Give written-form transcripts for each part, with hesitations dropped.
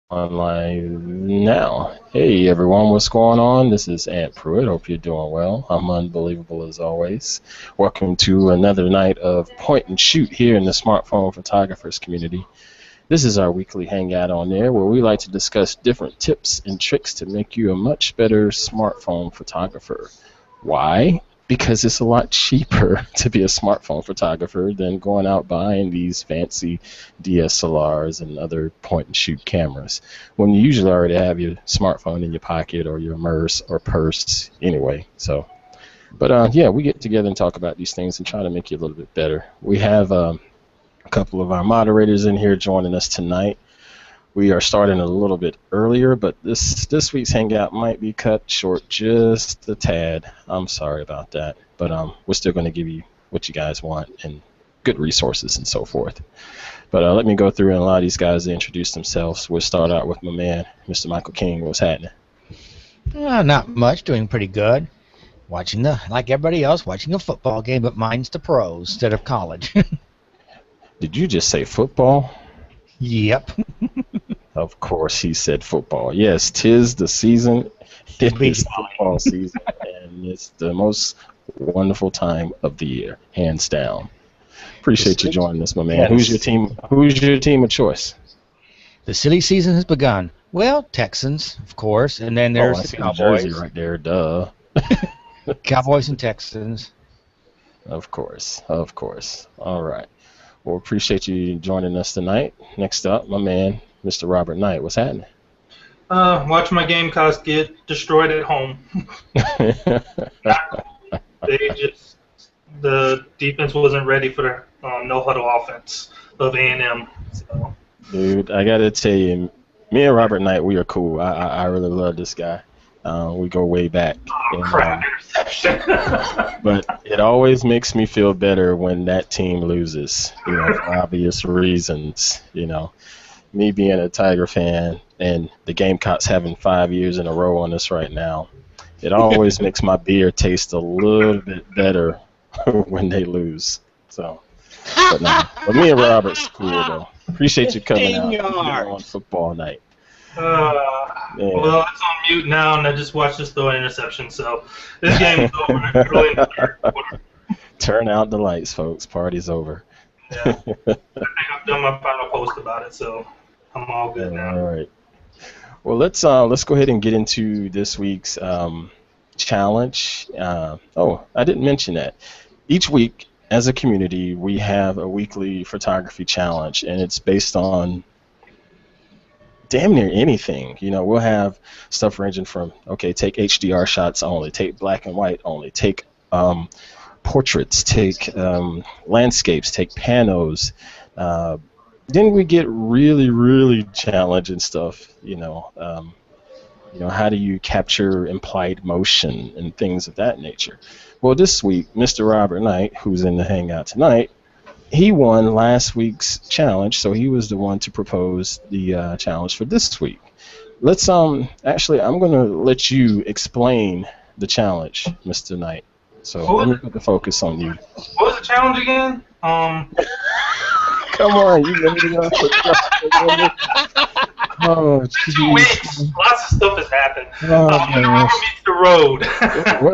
Live now. Hey everyone, what's going on? This is Aunt Pruitt. Hope you're doing well. I'm unbelievable as always. Welcome to another night of point and shoot here in the smartphone photographers community. This is our weekly hangout on there where we like to discuss different tips and tricks to make you a much better smartphone photographer. Why? Because it's a lot cheaper to be a smartphone photographer than going out buying these fancy DSLRs and other point and shoot cameras when you usually already have your smartphone in your pocket or your MERS or purse anyway. Yeah, we get together and talk about these things and try to make you a little bit better. We have a couple of our moderators in here joining us tonight. We are starting a little bit earlier, but this week's hangout might be cut short just a tad. I'm sorry about that, but we're still going to give you what you guys want and good resources and so forth. But let me go through and allow these guys to introduce themselves. We'll start out with my man, Mr. Michael King. What's happening? Not much. Doing pretty good. Like everybody else, watching a football game, but mine's the pros instead of college. Did you just say football? Yep. Of course he said football. Yes, 'tis the season. It is football season, and it's the most wonderful time of the year, hands down. Appreciate you joining us, my man. Yes. Who's your team? Who's your team of choice? The silly season has begun. Well, Texans, of course, and then there's I the see Cowboys. the jersey right there. Duh. Cowboys and Texans. Of course. All right. Well, appreciate you joining us tonight. Next up, my man, Mr. Robert Knight. What's happening? Watch my Gamecocks get destroyed at home. The defense wasn't ready for the no huddle offense of A&M. So. Dude, I gotta tell you, me and Robert Knight, we are cool. I really love this guy. We go way back. Oh, crap, interception. But it always makes me feel better when that team loses, for obvious reasons. Me being a Tiger fan and the Gamecocks having 5 years in a row on us right now, it always makes my beer taste a little bit better when they lose. But me and Robert's cool though. Appreciate you coming out on football night. Well, it's on mute now, and I just watched us throw an interception, so this game is over early in the third quarter. Turn out the lights, folks. Party's over. Yeah. I think I've done my final post about it, so I'm all good now. All right. Well, let's go ahead and get into this week's challenge. I didn't mention that. Each week, as a community, we have a weekly photography challenge, and it's based on damn near anything. We'll have stuff ranging from, take HDR shots only, take black and white only, take portraits, take landscapes, take panos. Then we get really, really challenging stuff, how do you capture implied motion and things of that nature. Well, this week, Mr. Robert Knight, who's in the hangout tonight, he won last week's challenge, so he was the one to propose the challenge for this week. Let's actually, I'm gonna let you explain the challenge, Mr. Knight. So let me put the focus on you. What was the challenge again? Come on, you ready to go? Oh, 2 weeks. Lots of stuff has happened. Oh, the rubber meets the road.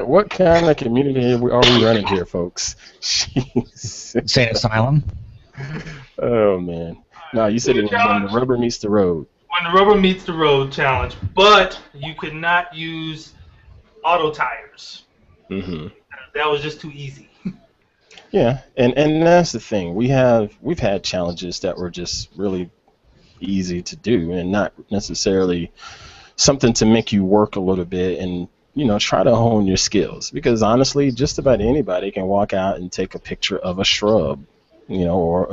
what kind of community are we running here, folks? Jeez. Insane asylum. Oh man. No, you said it when the rubber meets the road. When the rubber meets the road challenge, but you could not use auto tires. Mm-hmm. That was just too easy. Yeah, and that's the thing. We've had challenges that were just really easy to do and not necessarily something to make you work a little bit and try to hone your skills, because honestly just about anybody can walk out and take a picture of a shrub, or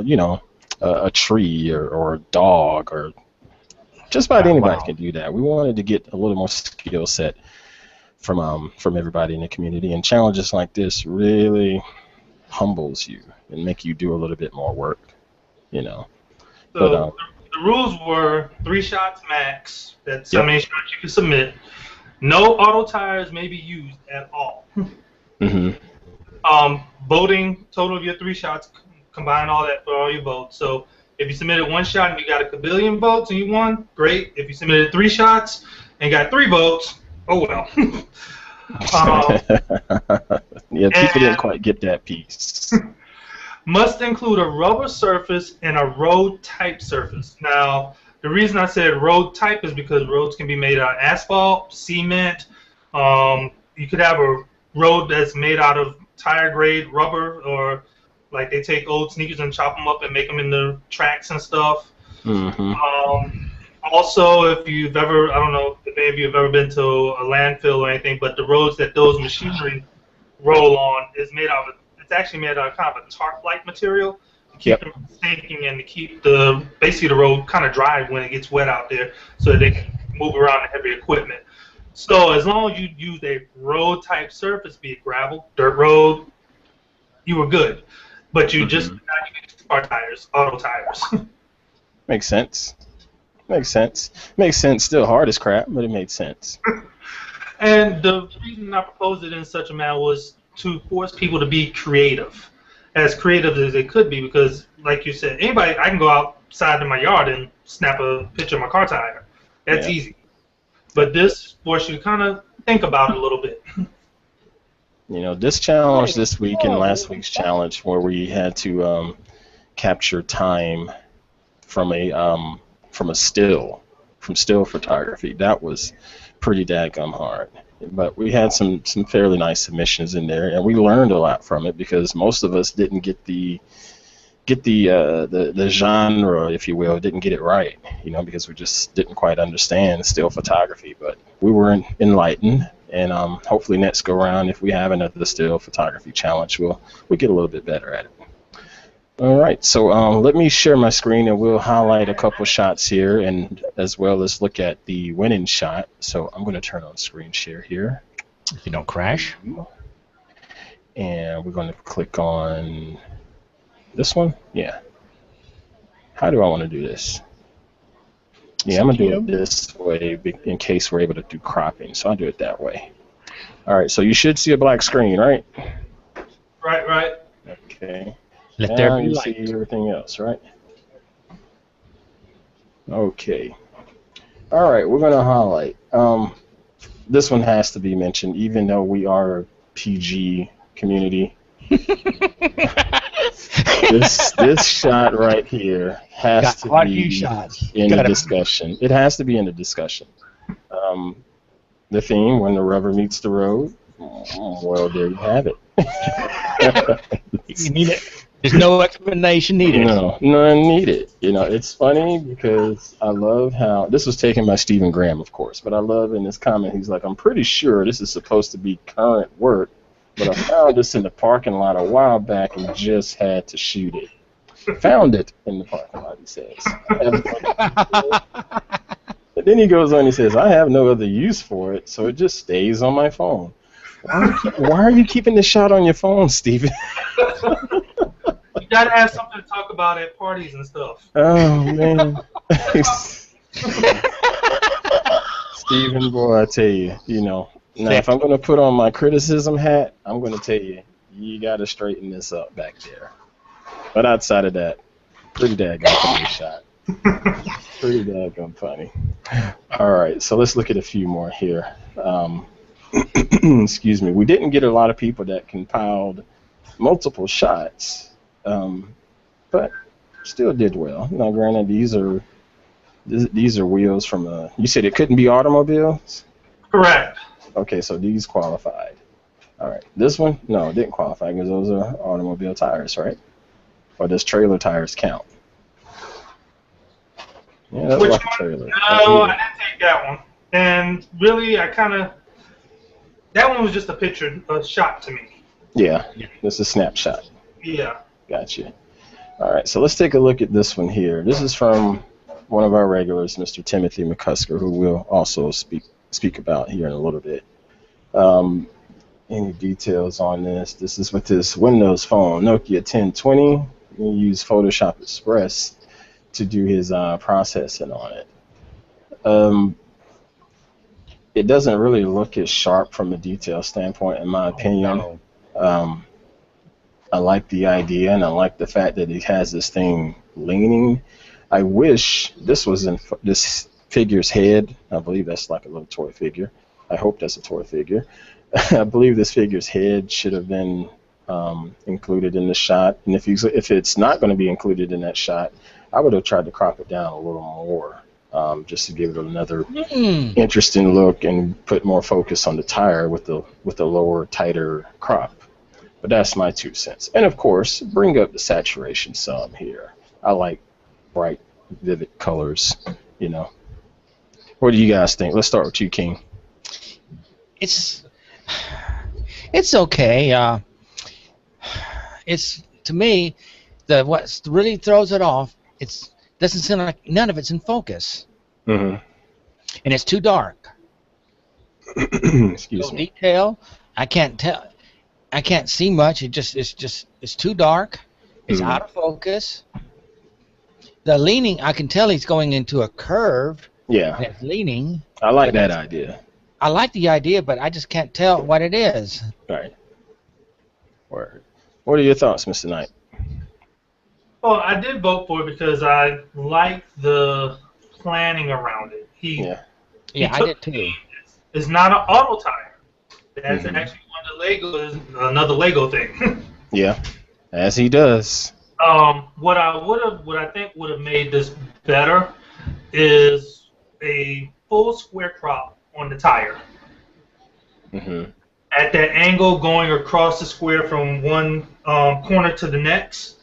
a tree or a dog, or just about anybody can do that. We wanted to get a little more skill set from everybody in the community, and challenges like this really humbles you and make you do a little bit more work, So the rules were 3 shots max. That's how many shots you can submit. No auto tires may be used at all. Mm-hmm. Voting, total of your 3 shots, combine all that for all your votes. So If you submitted 1 shot and you got a kabillion votes and you won, great. If you submitted 3 shots and got 3 votes, oh well. Yeah, people didn't quite get that piece. Must include a rubber surface and a road type surface. Now, the reason I said road type is because roads can be made out of asphalt, cement. You could have a road that's made out of tire grade rubber, or like they take old sneakers and chop them up and make them into tracks and stuff. Mm-hmm. Also, if you've ever, I don't know if any of you have ever been to a landfill or anything, but the roads that those machinery roll on is made out of, it's actually made out of kind of a tarp-like material to keep them from sinking and to keep basically the road kind of dry when it gets wet out there so that they can move around the heavy equipment. So as long as you use a road-type surface, be it gravel, dirt road, you were good. But you just not use car tires, auto tires. Makes sense. Makes sense. Makes sense. Still hard as crap, but it made sense. And the reason I proposed it in such a manner was to force people to be creative as they could be, because, like you said, I can go outside in my yard and snap a picture of my car tire. That's easy. But this forced you to kind of think about it a little bit. You know, this challenge this week and last week's challenge where we had to capture time from still photography, that was pretty daggum hard. But we had some fairly nice submissions in there, and we learned a lot from it because most of us didn't get the genre, if you will, didn't get it right, you know, because we just didn't quite understand still photography. But we were enlightened, and hopefully next go around, if we have another still photography challenge, we'll get a little bit better at it. All right, so let me share my screen, and we'll highlight a couple shots here, and as well as look at the winning shot. So I'm going to turn on screen share here. If you don't crash. And we're going to click on this one. Yeah. How do I want to do this? Yeah, I'm going to do it this way in case we're able to do cropping. So I'll do it that way. All right, so you should see a black screen, right? Right. Okay. Let there Now be you light. see everything else, right? Okay. All right, we're going to highlight. This one has to be mentioned, even though we are a PG community. This shot right here has to be in the discussion. It has to be in the discussion. The theme, when the rubber meets the road. Well, there you have it. You need it. There's no explanation needed. No, none needed. You know, it's funny because I love how this was taken by Stephen Graham, of course, but I love in this comment, he's like, I'm pretty sure this is supposed to be current work, but I found this in the parking lot a while back and just had to shoot it. Found it in the parking lot, he says. But then he goes on, he says, I have no other use for it, so it just stays on my phone. Why are you keeping the shot on your phone, Stephen? You gotta have something to talk about at parties and stuff. Oh, man. Stephen, boy, I tell you, you know, now if I'm going to put on my criticism hat, I'm going to tell you, you got to straighten this up back there. But outside of that, pretty daggone funny shot. Pretty daggone funny. All right, so let's look at a few more here. Excuse me. We didn't get a lot of people that compiled multiple shots, but still did well. Now, granted, these are wheels from a. You said it couldn't be automobiles? Correct. Okay, so these qualified. All right, this one, no, it didn't qualify because those are automobile tires, right? Or does trailer tires count? Yeah, that's like a trailer. No, I didn't take that one. And really, that one was just a shot to me. Yeah, this is a snapshot. Yeah. Gotcha. All right, so let's take a look at this one here. This is from one of our regulars, Mr. Timothy McCusker, who we'll also speak about here in a little bit. Any details on this? This is with this Windows phone, Nokia 1020. He used Photoshop Express to do his processing on it. It doesn't really look as sharp from a detail standpoint, in my opinion. I like the idea, and I like the fact that it has this thing leaning. I wish this was in this figure's head. I believe that's like a little toy figure. I hope that's a toy figure. I believe this figure's head should have been included in the shot. And if it's not going to be included in that shot, I would have tried to crop it down a little more, just to give it another interesting look and put more focus on the tire with the lower, tighter crop. But that's my 2 cents. And of course, bring up the saturation some here. I like bright, vivid colors, you know. What do you guys think? Let's start with you, King. It's okay. It's, to me, what really throws it off, doesn't seem like none of it's in focus. Mm-hmm. And it's too dark. Excuse me. Detail, I can't tell. I can't see much. It's too dark. It's out of focus. The leaning, I can tell he's going into a curve. Yeah. It's leaning. I like that idea. I like the idea, but I just can't tell what it is. Right. Word. What are your thoughts, Mr. Knight? Well, I did vote for it because I like the planning around it. Yeah, I did too. It's not an auto tire. That's actually one of the Lego, another Lego thing. Yeah, as he does. What I think would have made this better is a full square crop on the tire. Mm-hmm. At that angle, going across the square from one corner to the next.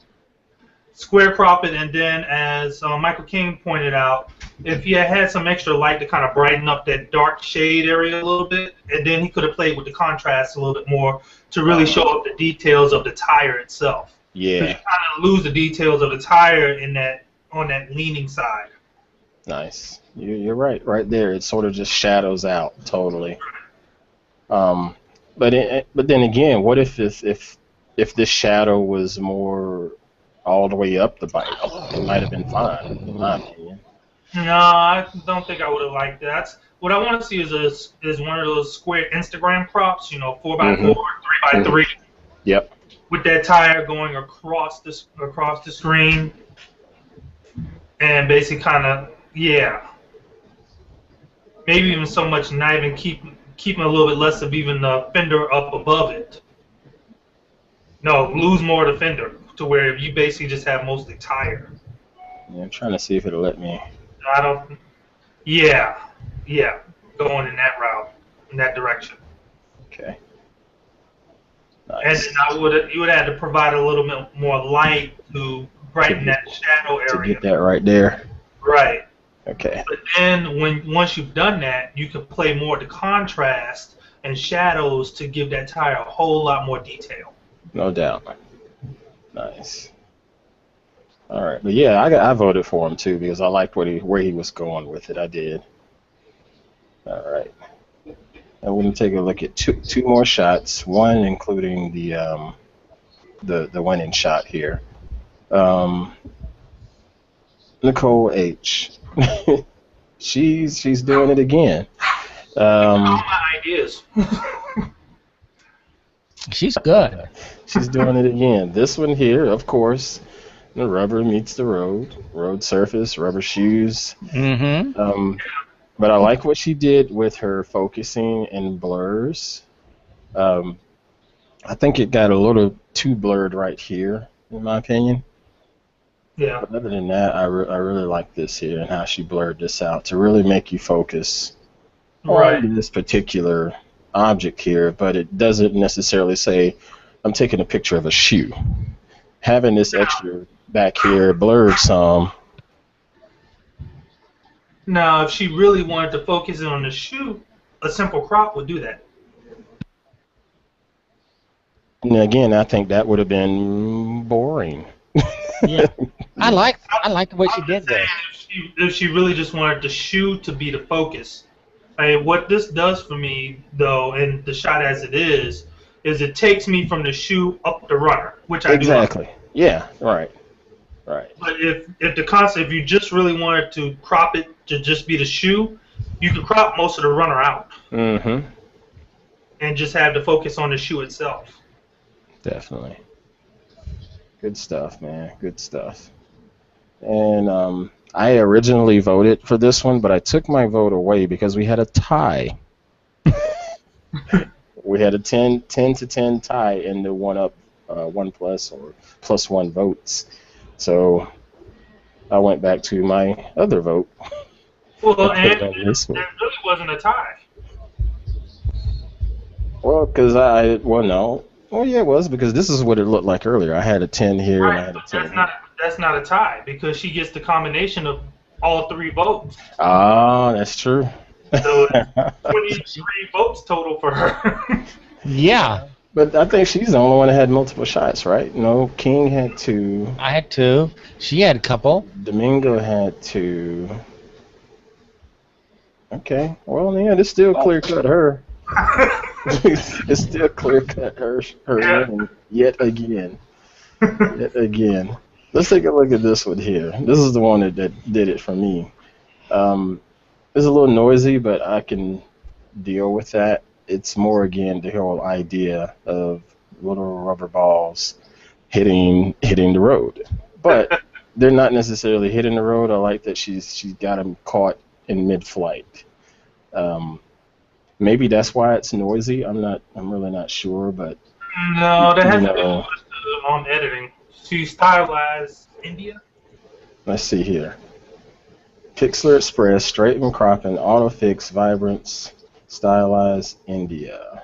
Square crop it, and then, as Michael King pointed out, if he had some extra light to kind of brighten up that dark shade area a little bit, and then he could have played with the contrast a little bit more to really show up the details of the tire itself. Yeah. You kind of lose the details of the tire on that leaning side. Nice. You're right. Right there, it sort of just shadows out totally. But then again, what if this shadow was more all the way up the bike? It might have been fine, in my opinion. No, I don't think I would have liked that. What I want to see is one of those square Instagram crops, 4x4, 3x3. Yep. With that tire going across the screen, and basically kind of maybe even so much not even keeping a little bit less of even the fender up above it. No, lose more of the fender to where you basically just have mostly tire. Yeah, I'm trying to see if it'll let me. I don't. Yeah, going in that route, in that direction. Okay. Nice. And you would have to provide a little bit more light to brighten that shadow area. To get that right there. Right. Okay. But then once you've done that, you can play more of the contrast and shadows to give that tire a whole lot more detail. No doubt. Nice. All right, but yeah, I voted for him too because I liked where he was going with it. I did. All right. And we're gonna take a look at two more shots. One including the winning shot here. Nicole H. she's doing it again. All my ideas. She's good. She's doing it again. This one here, of course, the rubber meets the road surface, rubber shoes. Mm-hmm. But I like what she did with her focusing and blurs. I think it got a little too blurred right here, in my opinion. Yeah. But other than that, I really like this here and how she blurred this out to really make you focus on this particular object here, but it doesn't necessarily say I'm taking a picture of a shoe. Having this extra back here blurred some. Now, if she really wanted to focus on the shoe, a simple crop would do that. And again, I think that would have been boring. Yeah, I like the way she did that. If she really just wanted the shoe to be the focus. I mean, what this does for me, though, and the shot as it is it takes me from the shoe up the runner, which I do. Exactly. Yeah. Right. But if you just really wanted to crop it to just be the shoe, you could crop most of the runner out. Mm-hmm. And just have the focus on the shoe itself. Definitely. Good stuff, man. Good stuff. And I originally voted for this one, but I took my vote away because we had a tie. We had a 10 to 10 tie in the one up, one plus or plus one votes. So I went back to my other vote Well, and put and it on this one. there really wasn't a tie. Well, well, no. Well, yeah, it was because this is what it looked like earlier. I had a 10 here and I Right, had a but 10 here. that's not a tie because she gets the combination of all three votes. Ah, that's true. So it's 23 votes total for her. Yeah, But I think she's the only one that had multiple shots, right? No, King had 2. I had 2. She had a couple. Domingo had 2. Okay, well, yeah, this still clear cut her. It's still clear cut her Yeah. winning yet again. Yet again. Let's take a look at this one here. This is the one that did it for me. It's a little noisy, but I can deal with that. It's more again the whole idea of little rubber balls hitting the road, but they're not necessarily hitting the road. I like that she's got them caught in mid-flight. Maybe that's why it's noisy. I'm really not sure, but No, that has you to do know, on editing. She stylized India. let's see here. Pixlr Express, straighten cropping, autofix, vibrance, stylized India.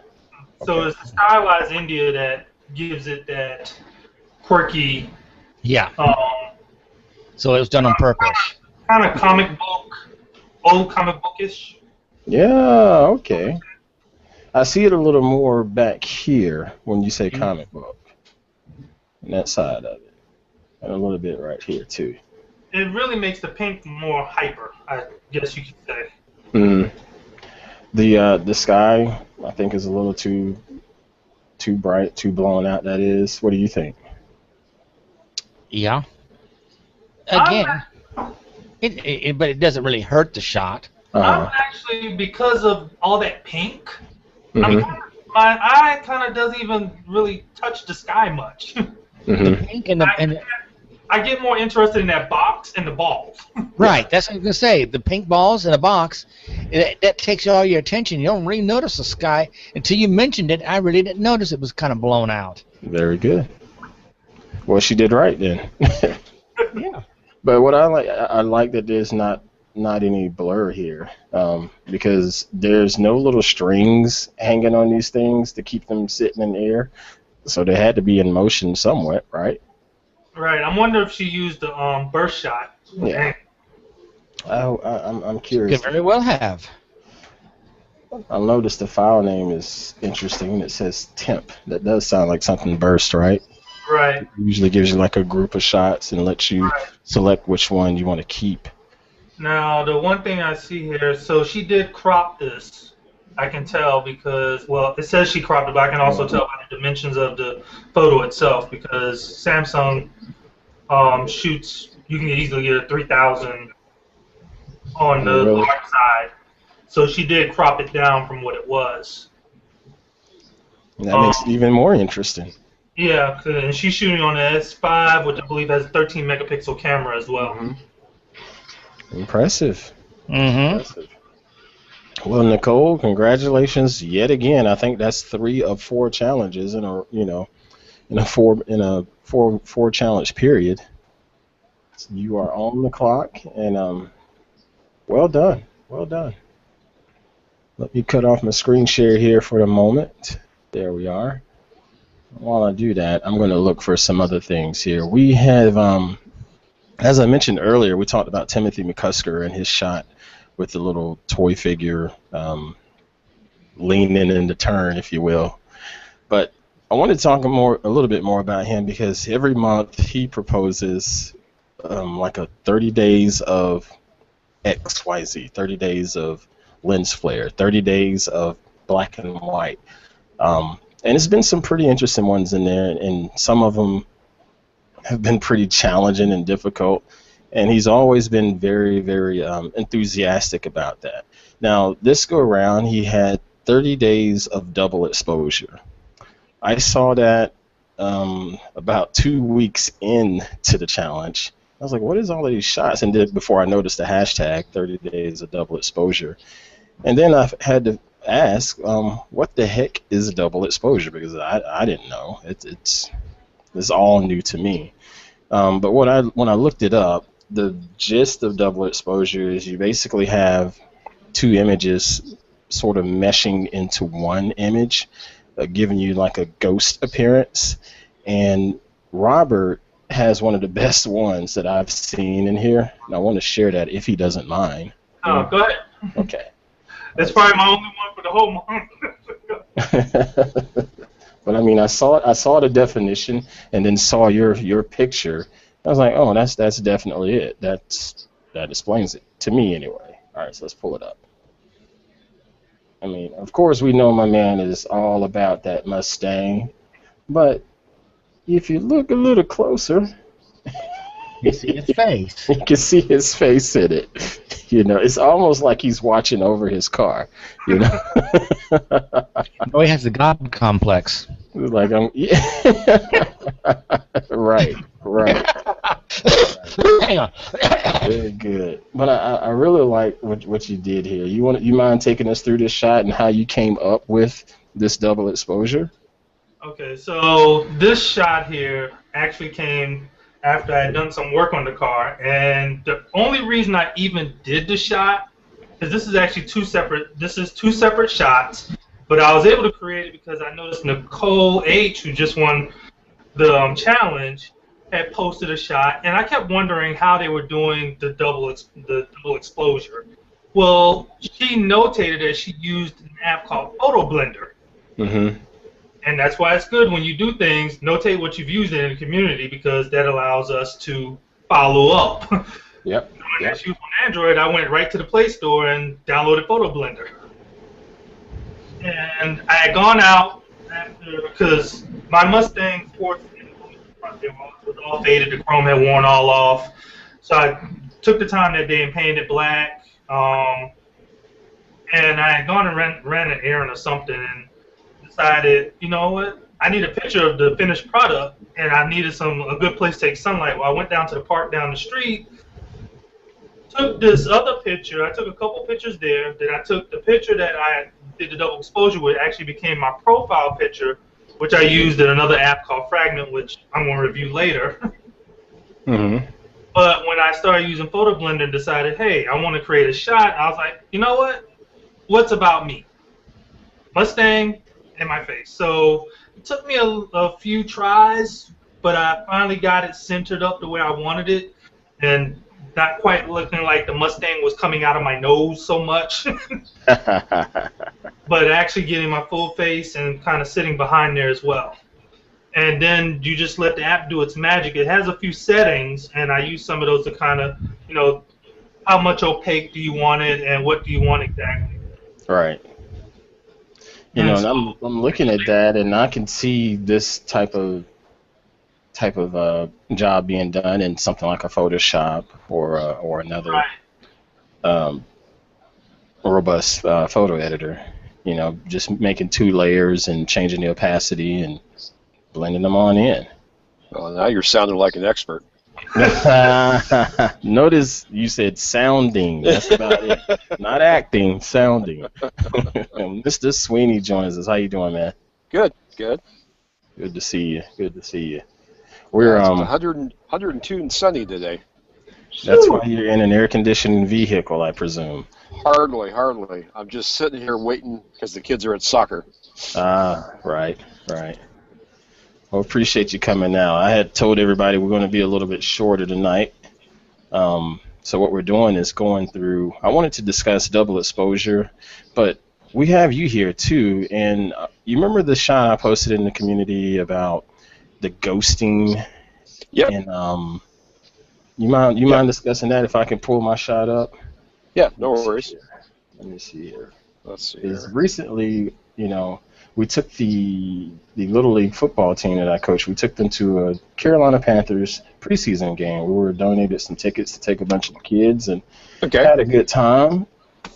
So Okay. it's the stylized India that gives it that quirky, Yeah, um, so it was done on purpose. kind of comic book, old comic bookish. Yeah, okay. I see it a little more back here when you say comic book, on that side of it, and a little bit right here too. It really makes the pink more hyper, I guess you could say. Mm. The sky I think is a little too bright, too blown out. That is. What do you think? Yeah. Again, but it doesn't really hurt the shot. I'm actually, because of all that pink, Mhm. my eye kind of doesn't even really touch the sky much. The pink and I get more interested in that box and the balls. right. That's what I was gonna say. The pink balls in a box, that takes all your attention. You don't really notice the sky until you mentioned it. I really didn't notice it was kind of blown out. Very good. Well, she did right then. Yeah. But what I like that there's not any blur here, because there's no little strings hanging on these things to keep them sitting in the air. So they had to be in motion somewhat, right? Right. I'm wondering if she used the burst shot. Yeah. I'm curious. Could very well have. I noticed the file name is interesting. It says temp. That does sound like something burst, right? Right. It usually gives you like a group of shots and lets you select which one you want to keep. Now, the one thing I see here, so she did crop this. I can tell because, well, it says she cropped it, but I can also tell by the dimensions of the photo itself because Samsung shoots, you can easily get a 3000 on the large side. So she did crop it down from what it was. And that makes it even more interesting. Yeah, and she's shooting on the S5, which I believe has a 13 megapixel camera as well. Impressive. Mm-hmm. Impressive. Well, Nicole, congratulations yet again. I think that's 3 of 4 challenges in a four challenge period. So you are on the clock, and well done. Well done. Let me cut off my screen share here for the moment. There we are. While I do that, I'm going to look for some other things here. We have, as I mentioned earlier, we talked about Timothy McCusker and his shot with the little toy figure leaning in the turn, if you will. But I want to talk a little bit more about him because every month he proposes like a 30 days of XYZ, 30 days of lens flare, 30 days of black and white. And it's been some pretty interesting ones in there, and some of them have been pretty challenging and difficult. And he's always been very, very enthusiastic about that. Now, this go around, he had 30 days of double exposure. I saw that about 2 weeks into the challenge. I was like, what is all of these shots? And then before I noticed the hashtag 30 days of double exposure. And then I had to ask, what the heck is double exposure? Because I didn't know. It's all new to me. But when I looked it up, the gist of double exposure is you basically have two images sort of meshing into one image, giving you like a ghost appearance. And Robert has one of the best ones that I've seen in here, and I want to share that if he doesn't mind. Oh, go ahead. Okay. That's probably my only one for the whole month. But I mean, I saw the definition and then saw your picture. I was like, oh, that's definitely it. That explains it to me anyway. All right, so let's pull it up. I mean, of course, we know my man is all about that Mustang, but if you look a little closer, You see his face. you can see his face in it. You know, it's almost like he's watching over his car. You know, Oh, he has the God complex. like yeah. Right. Hang on. Very good. But I really like what you did here. You mind taking us through this shot and how you came up with this double exposure? Okay, so this shot here actually came after I had done some work on the car, and the only reason I even did the shot is this is actually two separate shots, but I was able to create it because I noticed Nicole H, who just won the challenge, had posted a shot, and I kept wondering how they were doing the double exposure. Well, she notated that she used an app called Photo Blender. Mm-hmm. And that's why it's good when you do things, notate what you've used in the community, because that allows us to follow up. Yep. When I shoot on Android, I went right to the Play Store and downloaded Photo Blender. And I had gone out after, because my Mustang Sports was all faded, the chrome had worn all off. So I took the time that day and painted it black. And I had gone and ran an errand or something, and decided, you know what, I need a picture of the finished product, and I needed a good place to take sunlight. Well, I went down to the park down the street, took this other picture. I took a couple pictures there. Then I took the picture that I did the double exposure with, actually became my profile picture, which I used in another app called Fragment, which I'm going to review later. Mm-hmm. But when I started using Photo Blender and decided, hey, I want to create a shot, I was like, you know what? What's about me? Mustang and my face. So it took me a few tries, but I finally got it centered up the way I wanted it, and not quite looking like the Mustang was coming out of my nose so much, but actually getting my full face and kind of sitting behind there as well. And then you just let the app do its magic. It has a few settings, and I use some of those to kind of, you know, how much opaque do you want it and what do you want exactly. Right. You know, and I'm looking at that, and I can see this type of job being done in something like a Photoshop or another robust photo editor. You know, just making two layers and changing the opacity and blending them on in. Well, now you're sounding like an expert. Notice you said sounding. That's about it. Not acting, sounding. Mr. Sweeney joins us. How you doing, man? Good. Good to see you. We're it's 102 and sunny today. That's why you're in an air-conditioned vehicle, I presume. Hardly. I'm just sitting here waiting because the kids are at soccer. Right. Well, appreciate you coming now. I had told everybody we're going to be a little bit shorter tonight. So what we're doing is going through, I wanted to discuss double exposure, but we have you here too. And you remember the shot I posted in the community about the ghosting? Yep. And you mind discussing that if I can pull my shot up? Yeah, no worries. Let me see here. Let's see. Recently, you know, we took the Little League football team that I coach, we took them to a Carolina Panthers preseason game. We were donated some tickets to take a bunch of kids and had a good time.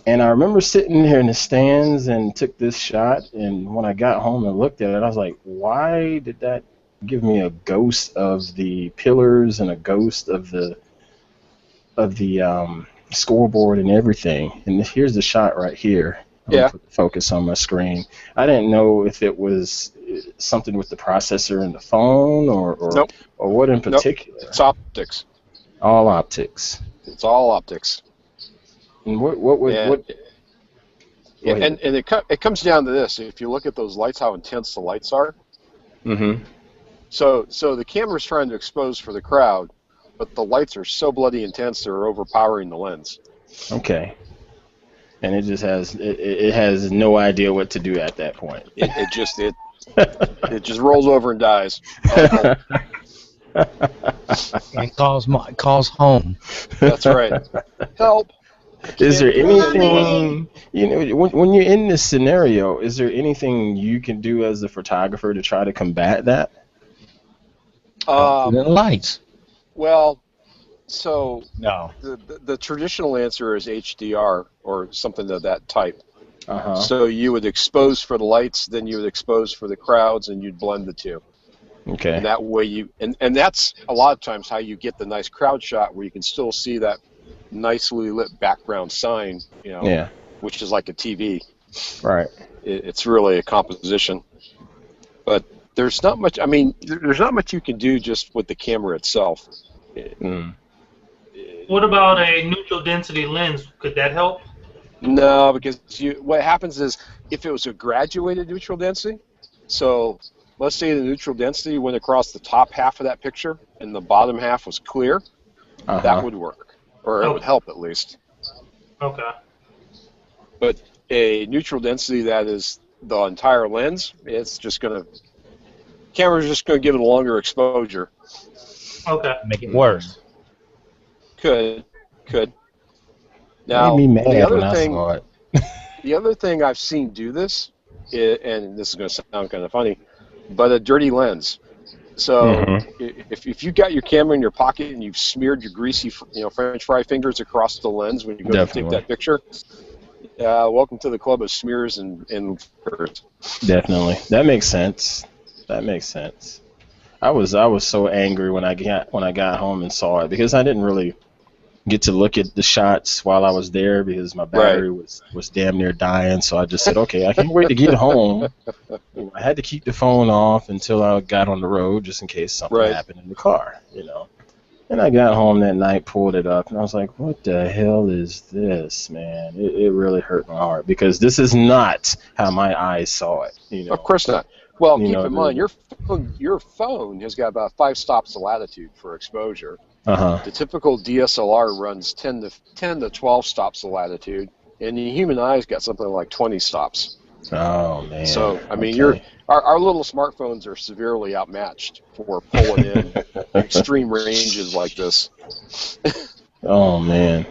And I remember sitting here in the stands and took this shot, and when I got home and looked at it, I was like, why did that give me a ghost of the pillars and a ghost of the scoreboard and everything. And here's the shot right here. I'm gonna put the focus on my screen. I didn't know if it was something with the processor in the phone or Nope. or what in particular. Nope. It's optics. All optics. It's all optics. And what? And it comes down to this. If you look at those lights, how intense the lights are. Mm-hmm. So the camera's trying to expose for the crowd, but the lights are so bloody intense they're overpowering the lens. Okay. And it just has no idea what to do at that point. It just rolls over and dies. And calls home. That's right. Help. Is there anything, when you're in this scenario, is there anything you can do as a photographer to try to combat that? The lights. Well, so No. the traditional answer is HDR or something of that type. Uh-huh. So you would expose for the lights, then you would expose for the crowds, and you'd blend the two. Okay. And that way you and that's a lot of times how you get the nice crowd shot where you can still see that nicely lit background sign, which is like a TV. Right. It's really a composition. But there's not much. I mean, there's not much you can do just with the camera itself. What about a neutral density lens? Could that help? No, because what happens is if it was a graduated neutral density, so let's say the neutral density went across the top half of that picture and the bottom half was clear, that would work, or it would help at least. Okay. But a neutral density that is the entire lens, camera's just gonna give it a longer exposure. Okay. Make it worse. Could. Now, made me mad the when other I thing, saw it. the other thing I've seen do this, and this is going to sound kind of funny, but a dirty lens. So if you got your camera in your pocket and you've smeared your greasy, French fry fingers across the lens when you go to take that picture, welcome to the club of smears and Definitely, that makes sense. I was so angry when I got home and saw it because I didn't really get to look at the shots while I was there because my battery was damn near dying. So I just said, okay, I can't wait to get home. I had to keep the phone off until I got on the road just in case something happened in the car, And I got home that night, pulled it up, and I was like, what the hell is this, man? It really hurt my heart because this is not how my eyes saw it. Of course not. Well, keep in mind, your phone has got about 5 stops of latitude for exposure. The typical DSLR runs 10 to 12 stops of latitude, and the human eye's got something like 20 stops. Oh man! So I mean, our little smartphones are severely outmatched for pulling in extreme ranges like this. Oh man!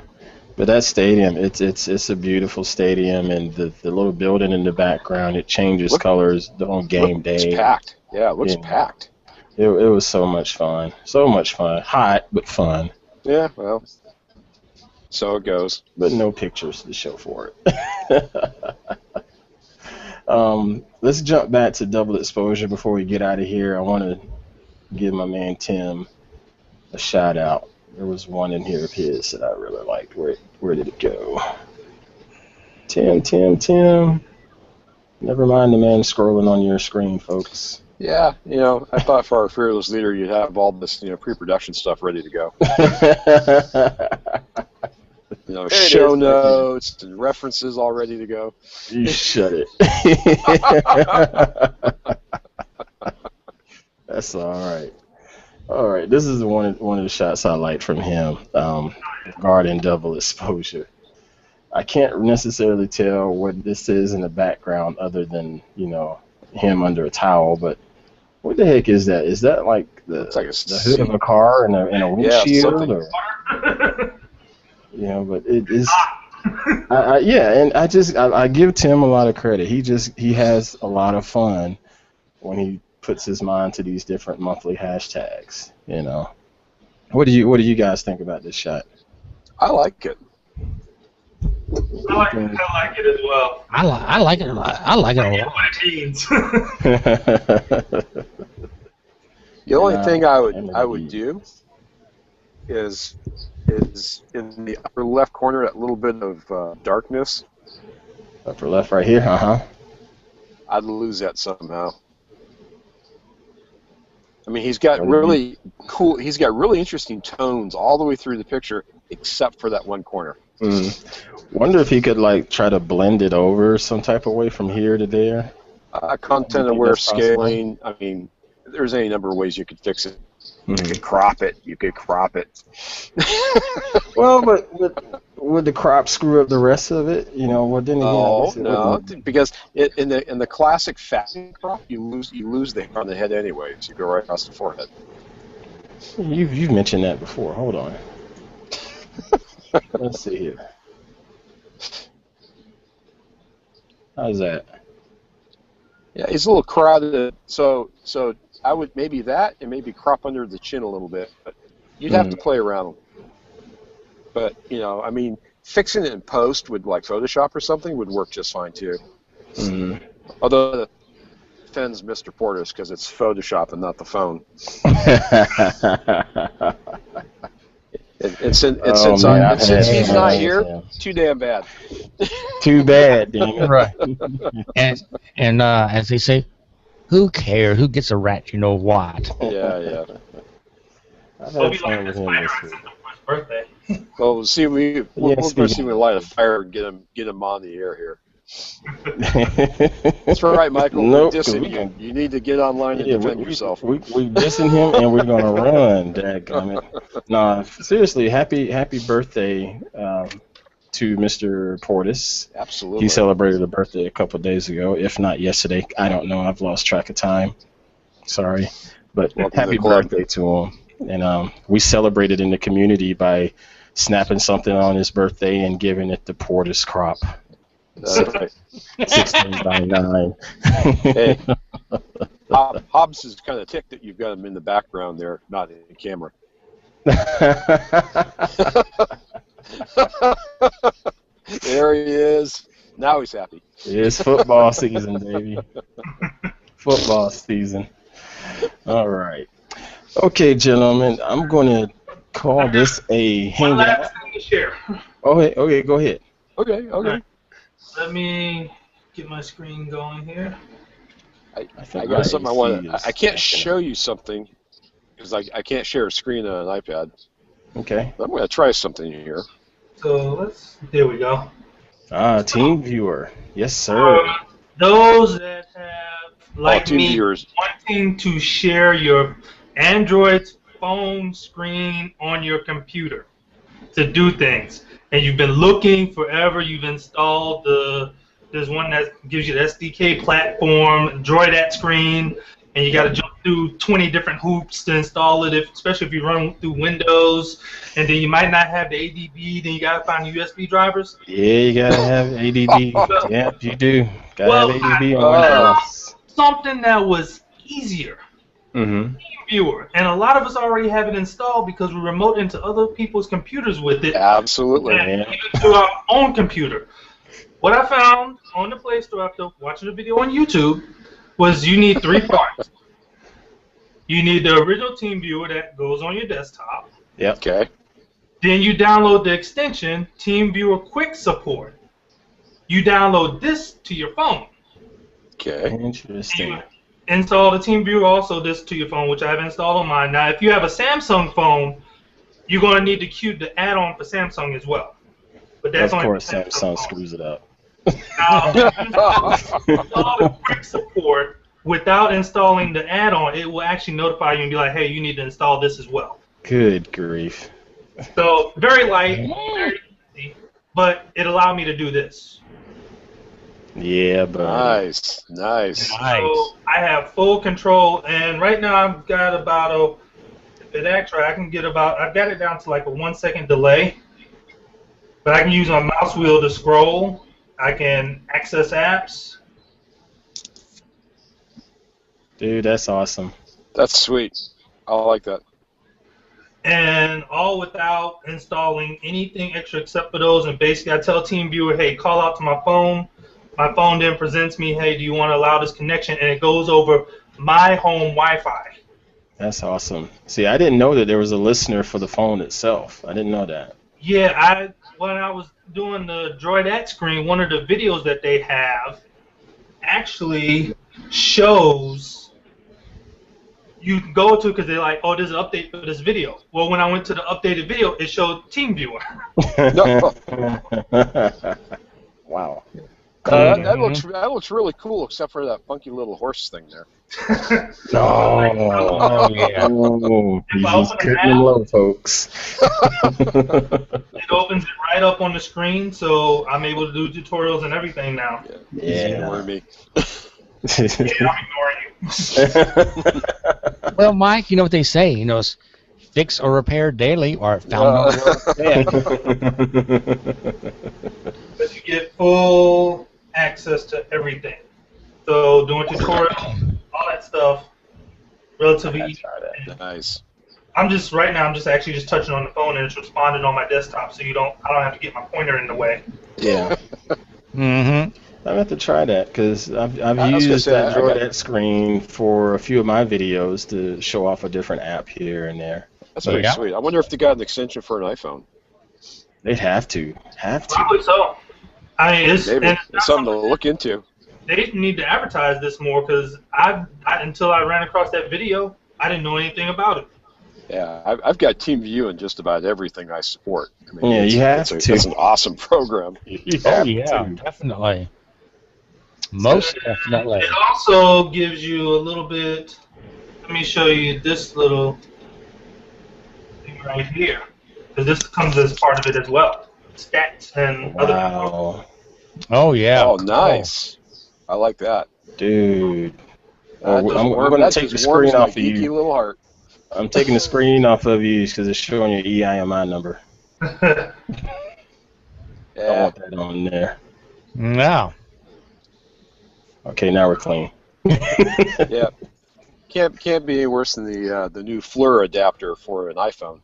But that stadium, it's a beautiful stadium, and the little building in the background, it changes colors on game day. It's packed. Yeah, it looks packed. It was so much fun. So much fun. Hot, but fun. Yeah, well, so it goes. But no pictures to show for it. Let's jump back to double exposure before we get out of here. I want to give my man Tim a shout out. There was one in here of his that I really liked. Where did it go? Tim. Never mind the man scrolling on your screen, folks. Yeah, I thought for our fearless leader you'd have all this, pre-production stuff ready to go. Show notes and references all ready to go. You shut it. That's all right. All right, this is one of the shots I like from him. Regarding double exposure. I can't necessarily tell what this is in the background other than, him under a towel, but what the heck is that? Is that like the hood of a car and a windshield? But it is. And I give Tim a lot of credit. He has a lot of fun when he puts his mind to these different monthly hashtags. What do you guys think about this shot? I like it. I like it as well. I like it a lot. I like it a lot. What it means. The only thing I gonna would be- do is in the upper left corner, that little bit of darkness. Upper left, right here. I'd lose that somehow. I mean, he's got really cool. He's got really interesting tones all the way through the picture, except for that one corner. Wonder if he could like try to blend it over some type of way from here to there. Content-aware scaling. I mean, there's any number of ways you could fix it. You could crop it. Well, but would the crop screw up the rest of it? You know, well then again, I guess it no, wouldn't. because in the classic fattening crop, you lose the hair on the head anyways. You go right across the forehead. You've mentioned that before. Hold on. Let's see here. How's that? Yeah, he's a little crowded. So I would maybe that and maybe crop under the chin a little bit. But you'd have to play around. But I mean, fixing it in post with like Photoshop or something would work just fine too. Although it offends Mr. Portis because it's Photoshop and not the phone. And since he's not here, too damn bad. Too bad, damn it. Right. and as they say, who cares? Who gets a rat? You know what? Yeah. I've We'll had be fun like with this him spider this on week. Cinder's birthday. Well, we'll see. We'll speaking see we light a fire and get him on the air here. That's right, Michael. Nope, We're dissing you. You need to get online and defend yourself. We dissing him, and we're gonna run. Dadgummit. No, seriously, happy birthday to Mr. Portis. Absolutely. He celebrated a birthday a couple of days ago, if not yesterday. I don't know. I've lost track of time. Sorry, but happy birthday to him. And we celebrated in the community by snapping something on his birthday and giving it the Portis crop. That's right. 16 by 9. Hey, Hobbs is kind of ticked that you've got him in the background there, not in the camera. There he is. Now he's happy. It's football season, baby. Football season. All right. Okay, gentlemen, I'm going to call this a One hangout. last thing to share. Okay, go ahead. Okay. Let me get my screen going here. I got something I want. I can't show you something because I can't share a screen on an iPad. Okay. I'm going to try something here. So there we go. Team viewer. Yes, sir. Those that have, like me, viewers. wanting to share your Android phone screen on your computer to do things, and you've been looking forever, you've installed there's one that gives you the SDK platform, enjoy that screen, and you got to jump through 20 different hoops to install it, especially if you run through Windows, and then you might not have the ADB, then you got to find the USB drivers. Yeah, you got to have ADB. Yeah, you do. Got to have ADB on Windows. Something that was easier. Viewer, and a lot of us already have it installed because we remote into other people's computers with it. Absolutely. And even to our own computer. What I found on the Play Store after watching the video on YouTube was you need 3 parts. You need the original TeamViewer that goes on your desktop. Yep. Okay. Then you download the extension TeamViewer Quick Support. You download this to your phone. Okay. Interesting. Install the TeamViewer also this to your phone, which I have installed on mine. Now, if you have a Samsung phone, you're going to need to queue the add-on for Samsung as well. But that's Of only course, for Samsung screws it up. Now, if you install the Quick Support without installing the add-on, it will actually notify you and be like, hey, you need to install this as well. Good grief. So, very light, very easy, but it allowed me to do this. Yeah, but Nice. So I have full control, and right now I've got about if it actually I've got it down to like a 1 second delay, but I can use my mouse wheel to scroll. I can access apps. dude, that's awesome. That's sweet. I like that. And all without installing anything extra except for those. And basically, I tell TeamViewer, hey, call out to my phone. My phone then presents me, hey, do you want to allow this connection? And it goes over my home Wi-Fi. That's awesome. See, I didn't know that there was a listener for the phone itself. I didn't know that. Yeah, when I was doing the Droidette screen, one of the videos that they have actually shows you can go to because they're like, oh, there's an update for this video. Well, when I went to the updated video, it showed TeamViewer. Wow. That looks really cool, except for that funky little horse thing there. Oh, yeah. Ooh, If I he's open cutting an them app, low, folks. it opens it right up on the screen, so I'm able to do tutorials and everything now. He's ignoring me. Yeah, I'm ignoring you. Well, Mike, you know what they say, it's fix or repair daily or found no work dead. But you get full access to everything. So doing tutorials, all that stuff, relatively easy. Nice. I'm just actually just touching on the phone and it's responding on my desktop, so I don't have to get my pointer in the way. Yeah. Mm-hmm. I'm going to have to try that because I've was used gonna say, that screen for a few of my videos to show off a different app here and there. That's pretty sweet. I wonder if they got an extension for an iPhone. They'd have to. Probably so. I mean, Maybe. It's something to look into. They need to advertise this more because until I ran across that video, I didn't know anything about it. Yeah, I've got TeamView in just about everything I support. I mean, Yeah, you have to. It's an awesome program. Definitely. Most definitely. It also gives you a little bit. Let me show you this little thing right here, because this comes as part of it as well. Stats and other. Wow. Oh, yeah. Oh, nice. I like that. Dude. I'm going to take the screen off of geeky you. little heart. I'm taking the screen off of you because it's showing your EIMI number. I want that on there. No. Okay, now we're clean. Yeah. Can't be any worse than the new FLIR adapter for an iPhone.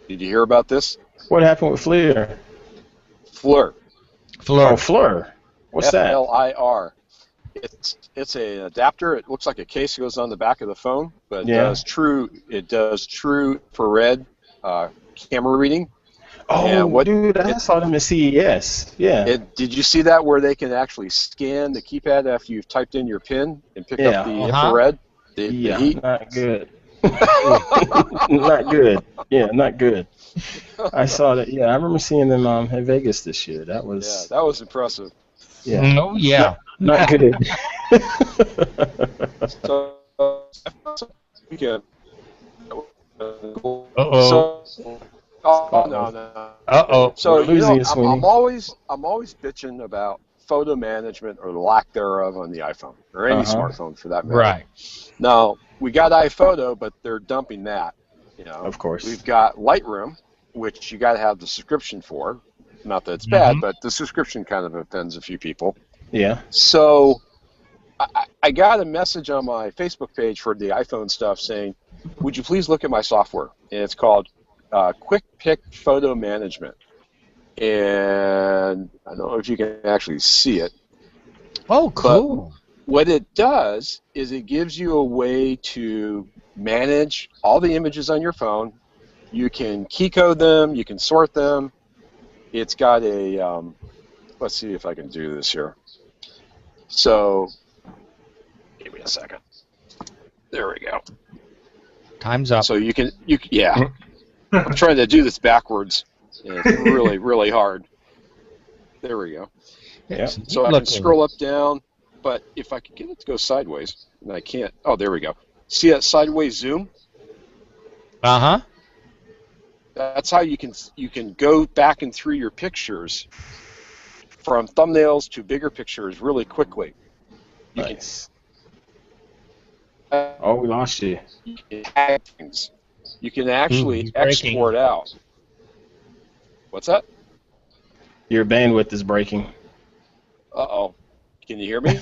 Did you hear about this? What happened with FLIR? FLIR. Oh, FLIR. What's that? FLIR. It's an adapter. It looks like a case that goes on the back of the phone, but it does true infrared camera reading. Oh, dude, I saw them at CES. Yeah. Did you see that where they can actually scan the keypad after you've typed in your PIN and pick up the infrared? The heat? Not good. Not good. Yeah, not good. I saw that. Yeah, I remember seeing them at Vegas this year. That was impressive. Yeah. Oh, yeah. Not good. So, no. Uh-oh. So Sweeney. I'm always bitching about photo management or the lack thereof on the iPhone or any smartphone for that matter. Right. Now we got iPhoto, but they're dumping that. Of course. We've got Lightroom, which you got to have the subscription for. Not that it's bad, but the subscription kind of offends a few people. Yeah. So I got a message on my Facebook page for the iPhone stuff saying, would you please look at my software? And it's called Quick Pick Photo Management. And I don't know if you can actually see it. Oh, cool. But what it does is it gives you a way to manage all the images on your phone. You can key code them. You can sort them. It's got a, let's see if I can do this here. So, give me a second. There we go. Time's up. So yeah. I'm trying to do this backwards. And it's really, really hard. There we go. Yeah. So I can scroll up, down, but if I could get it to go sideways, and I can't. Oh, there we go. See that sideways zoom? Uh-huh. That's how you can go back and through your pictures from thumbnails to bigger pictures really quickly. Nice. Oh, we lost you. You can add things. You can actually export out. What's that? Your bandwidth is breaking. Uh-oh. Can you hear me?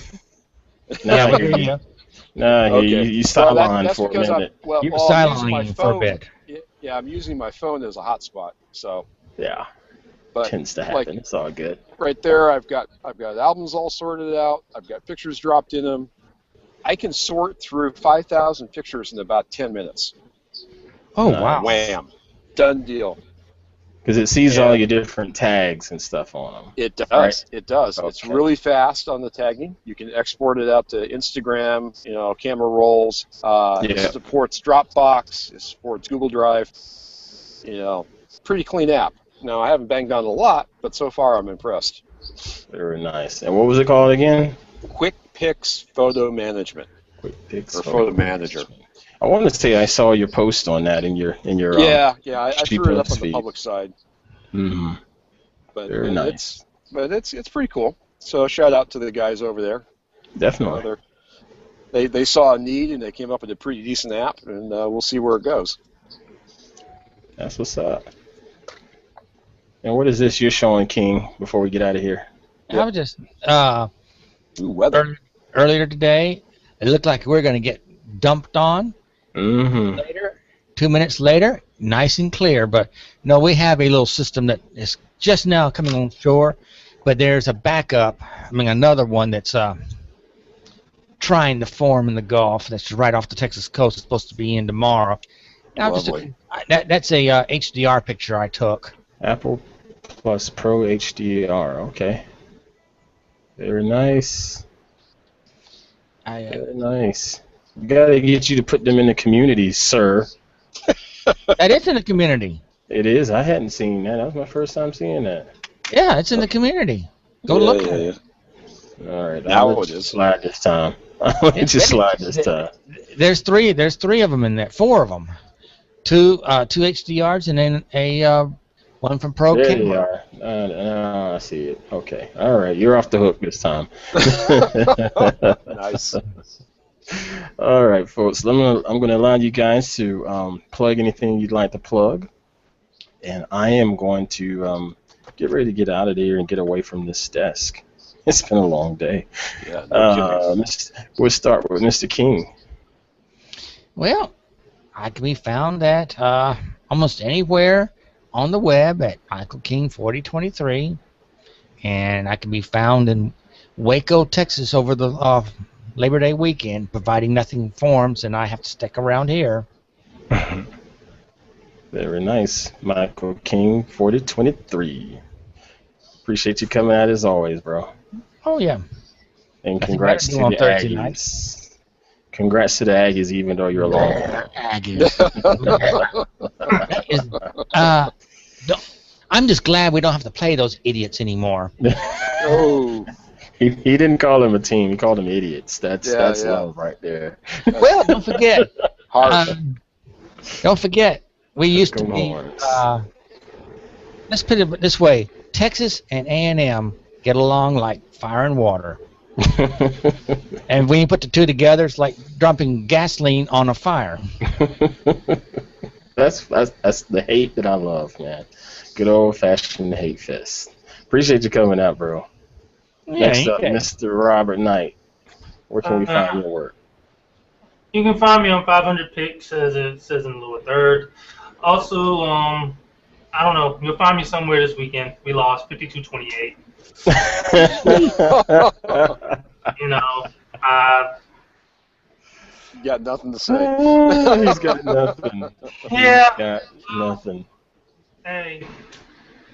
No, I hear you. No, okay. you sidelined for a minute. You were sidelined for a bit. Yeah, I'm using my phone as a hotspot. So. Yeah. But tends to happen. It's all good. Right there, I've got albums all sorted out. I've got pictures dropped in them. I can sort through 5,000 pictures in about 10 minutes. Oh, wow. Wham. Done deal. Because it sees all your different tags and stuff on them. It does. Right? It does. Okay. It's really fast on the tagging. You can export it out to Instagram, camera rolls. It supports Dropbox. It supports Google Drive. Pretty clean app. Now, I haven't banged on it a lot, but so far I'm impressed. Very nice. And what was it called again? Quick Pix Photo Management. Quick Pix Photo Manager. I wanted to say I saw your post on that in your I threw it up on the public side. Mm-hmm. But very nice. It's pretty cool. So shout out to the guys over there. Definitely. They saw a need and they came up with a pretty decent app, and we'll see where it goes. That's what's up. And what is this you're showing, King, before we get out of here? I was just weather. Earlier today, it looked like we were going to get dumped on. Mm-hmm. Later, 2 minutes later, nice and clear. But no, we have a little system that is just now coming on shore, but there's a backup. Another one that's trying to form in the Gulf. That's right off the Texas coast. It's supposed to be in tomorrow. Lovely. That's a HDR picture I took. Apple Plus Pro HDR. Okay. Very nice. Very nice. We gotta get you to put them in the community, sir. That is in the community. It is. I hadn't seen that. That was my first time seeing that. Yeah, it's in the community. Go look at it. All right. Now it is. Slide this time. I'll let you slide this time. There's three of them in there. 4 of them. Two HDRs and then a one from Pro There Camera. you are. I see it. Okay. All right. You're off the hook this time. Nice. All right, folks. I'm gonna allow you guys to plug anything you'd like to plug, and I am going to get ready to get out of here and get away from this desk. It's been a long day. Yeah. No kidding. We'll start with Mr. King. Well, I can be found at almost anywhere on the web at Michael King 4023, and I can be found in Waco, Texas over the Labor Day weekend, providing nothing forms, and I have to stick around here. Very nice, Michael King 4023. Appreciate you coming out as always, bro. Oh yeah. And congrats to the Aggies. Congrats to the Aggies, even though you're alone. Aggies. I'm just glad we don't have to play those idiots anymore. Oh. He didn't call them a team. He called them idiots. That's love right there. Well, don't forget. Don't forget. We used to be. Let's put it this way: Texas and A&M get along like fire and water. And when you put the two together, it's like dumping gasoline on a fire. That's the hate that I love, man. Good old-fashioned hate fest. Appreciate you coming out, bro. Yeah, Next up, Mr. Robert Knight. Where can we find your work? You can find me on 500 Picks, as it says in the lower third. Also, I don't know. You'll find me somewhere this weekend. We lost 52-28. You got nothing to say. He's got nothing. Yeah. He's got nothing. Hey.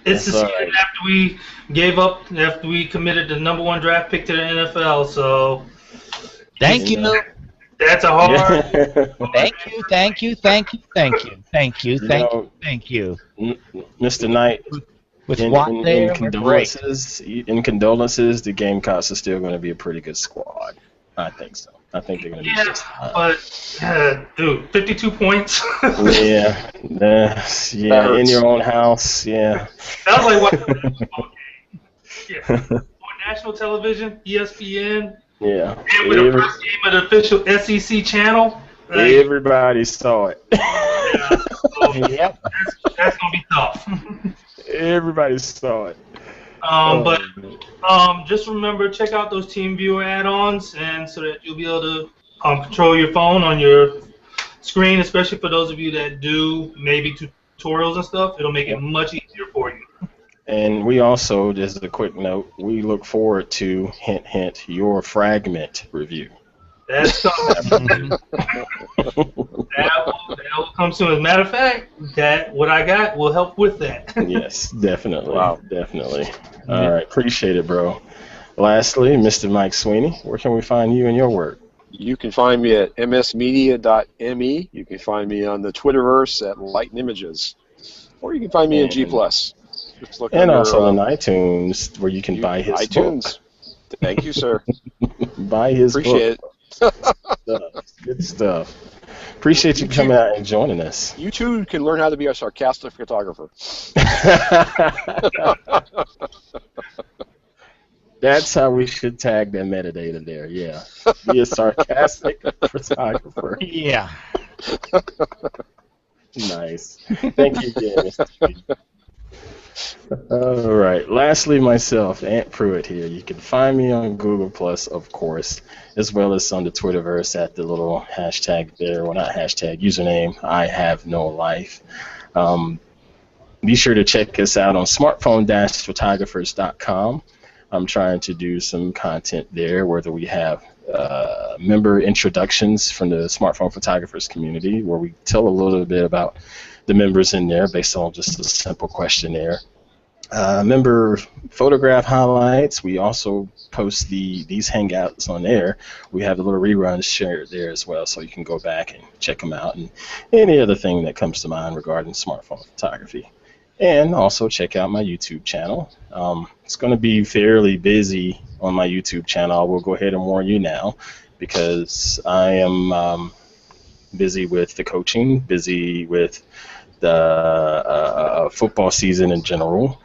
It's the season after we gave up, after we committed the #1 draft pick to the NFL, so... Thank you. That's a hard... Thank you. Mr. Knight, in condolences, the Gamecocks are still going to be a pretty good squad. I think so. I think they're going to be just fine. But, dude, 52 points? Yeah, in your own house, yeah. That was like what? Yeah. On national television, ESPN. Yeah. And with the first game of the official SEC channel. Like, everybody saw it. Yeah. So Yep. That's going to be tough. Everybody saw it. But just remember, check out those TeamViewer add-ons, and so that you'll be able to control your phone on your screen, especially for those of you that do maybe tutorials and stuff. It'll make it much easier for you. And we also, just a quick note, we look forward to, hint, hint, your Fragment review. That's coming. that will come soon. As a matter of fact, that what I got will help with that. Yes, definitely. Wow. Definitely. All right, appreciate it, bro. Lastly, Mr. Mike Sweeney, where can we find you and your work? You can find me at msmedia.me. You can find me on the Twitterverse at Light and Images. Or you can find me in G+. Just look And under, also on iTunes, where you can buy his iTunes. Book. Thank you, sir. Buy his Appreciate book. Good stuff. Appreciate you coming out and joining us. You too can learn how to be a sarcastic photographer. That's how we should tag that metadata there, yeah. Be a sarcastic photographer. Yeah. Nice. Thank you again, Mr. Speed. All right. Lastly, myself, Ant Pruitt here. You can find me on Google+, of course, as well as on the Twitterverse at the little hashtag there. Well, not hashtag, username, I have no life. Be sure to check us out on smartphone-photographers.com. I'm trying to do some content there, whether we have member introductions from the smartphone photographers community, where we tell a little bit about the members in there based on just a simple questionnaire. Member photograph highlights. We also post these hangouts on there. We have the little reruns shared there as well, so you can go back and check them out, and any other thing that comes to mind regarding smartphone photography. And also check out my YouTube channel. It's going to be fairly busy on my YouTube channel. I will go ahead and warn you now, because I am busy with the coaching, busy with the football season in general,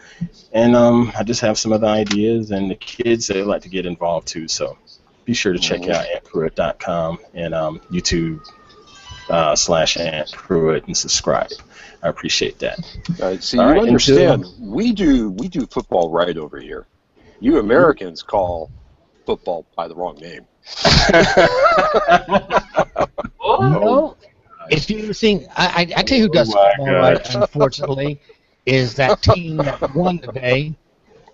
and I just have some other ideas, and the kids, they like to get involved too, so be sure to check out antpruitt.com and YouTube /AntPruitt and subscribe. I appreciate that. See, you understand, we do football right over here. You Americans call football by the wrong name. No. If you think, I tell you who does football right, unfortunately, is that team that won today.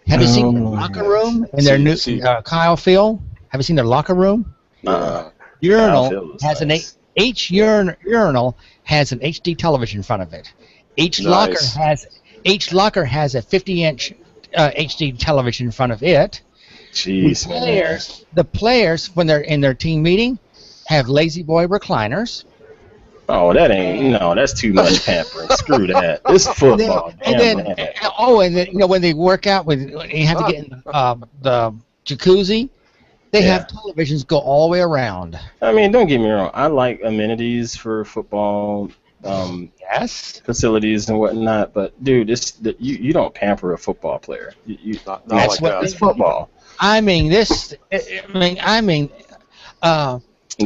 Have you seen their locker room in their new Kyle Phil? Have you seen their locker room? Urinal has nice. Each urinal has an HD television in front of it. Each locker has a 50-inch HD television in front of it. Jeez, the players, when they're in their team meeting, have lazy boy recliners. Oh, that's too much pampering. Screw that. It's football. And then when they work out, when you have to get in the jacuzzi, they have televisions go all the way around. I mean, don't get me wrong. I like amenities for football facilities and whatnot, but dude, you don't pamper a football player. That's it's football. I mean, and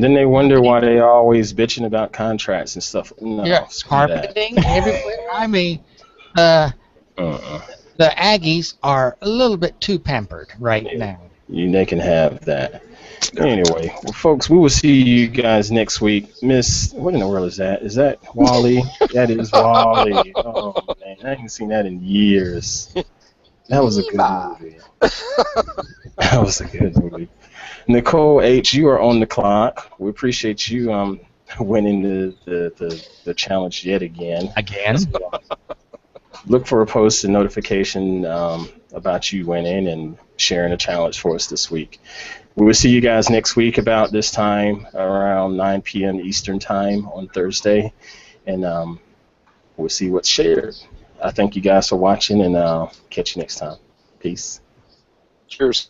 then they wonder why they are always bitching about contracts and stuff. No, carpeting everywhere. I mean, the Aggies are a little bit too pampered right now. They can have that. Anyway, well, folks, we will see you guys next week. What in the world is that? Is that Wally? That is Wally. Oh, man, I haven't seen that in years. That was a good movie. That was a good movie. Nicole H., you are on the clock. We appreciate you winning the challenge yet again. Look for a post and notification about you winning and sharing a challenge for us this week. We will see you guys next week about this time, around 9 p.m. Eastern Time on Thursday, and we'll see what's shared. I thank you guys for watching, and catch you next time. Peace. Cheers.